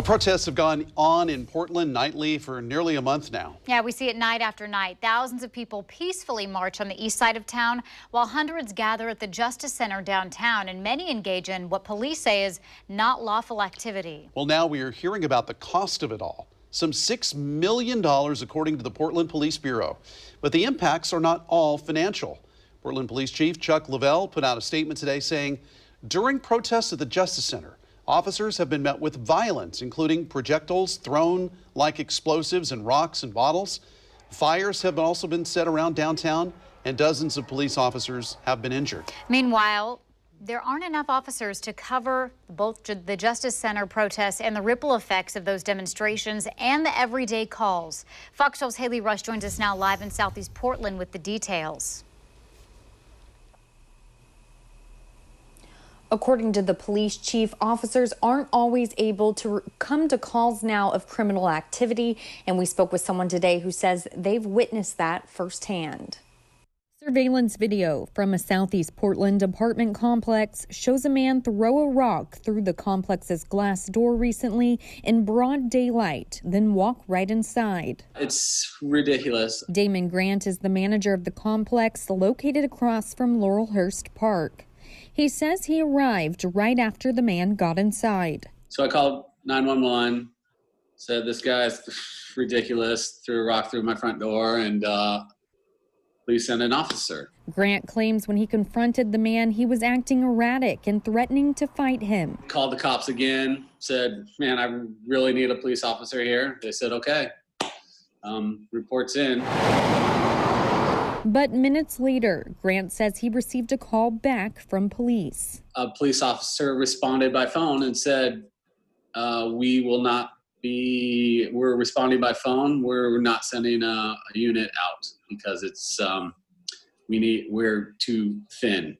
Protests have gone on in Portland nightly for nearly a month now. Yeah, we see it night after night. Thousands of people peacefully march on the east side of town, while hundreds gather at the Justice Center downtown, and many engage in what police say is not lawful activity. Well, now we are hearing about the cost of it all. Some $6 million, according to the Portland Police Bureau. But the impacts are not all financial. Portland Police Chief Chuck Lavelle put out a statement today saying, during protests at the Justice Center, officers have been met with violence, including projectiles thrown like explosives and rocks and bottles. Fires have also been set around downtown, and dozens of police officers have been injured. Meanwhile, there aren't enough officers to cover both the Justice Center protests and the ripple effects of those demonstrations and the everyday calls. Fox 12's Haley Rush joins us now live in Southeast Portland with the details. According to the police chief, officers aren't always able to come to calls now of criminal activity, and we spoke with someone today who says they've witnessed that firsthand. Surveillance video from a Southeast Portland apartment complex shows a man throw a rock through the complex's glass door recently in broad daylight, then walk right inside. It's ridiculous. Damon Grant is the manager of the complex located across from Laurelhurst Park. He says he arrived right after the man got inside. So I called 911, said this guy's ridiculous, threw a rock through my front door, and please send an officer. Grant claims when he confronted the man, he was acting erratic and threatening to fight him. Called the cops again, said, man, I really need a police officer here. They said, okay. Reports in. But minutes later, Grant says he received a call back from police. A police officer responded by phone and said, we're responding by phone. We're not sending a unit out because it's, we're too thin.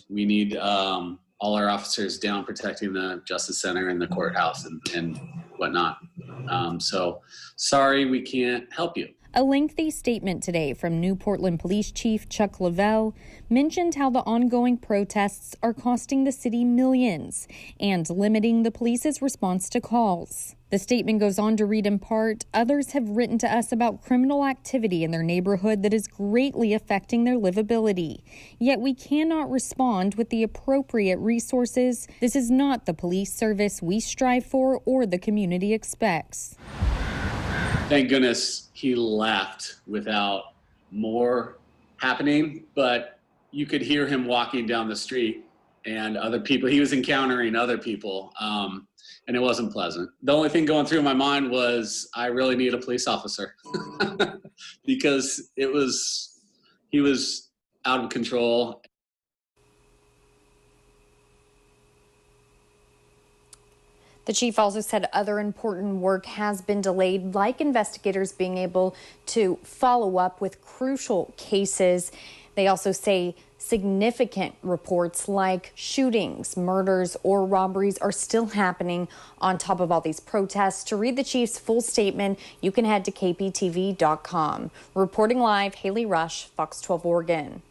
We need all our officers down protecting the Justice Center and the courthouse and whatnot. So sorry, we can't help you. A lengthy statement today from New Portland Police Chief Chuck Lavelle mentioned how the ongoing protests are costing the city millions and limiting the police's response to calls. The statement goes on to read in part, others have written to us about criminal activity in their neighborhood that is greatly affecting their livability. Yet we cannot respond with the appropriate resources. This is not the police service we strive for or the community expects. Thank goodness he left without more happening, but you could hear him walking down the street and other people, he was encountering other people, and it wasn't pleasant. The only thing going through my mind was, I really need a police officer because he was out of control. The chief also said other important work has been delayed, like investigators being able to follow up with crucial cases. They also say significant reports like shootings, murders, or robberies are still happening on top of all these protests. To read the chief's full statement, you can head to kptv.com. Reporting live, Haley Rush, Fox 12 Oregon.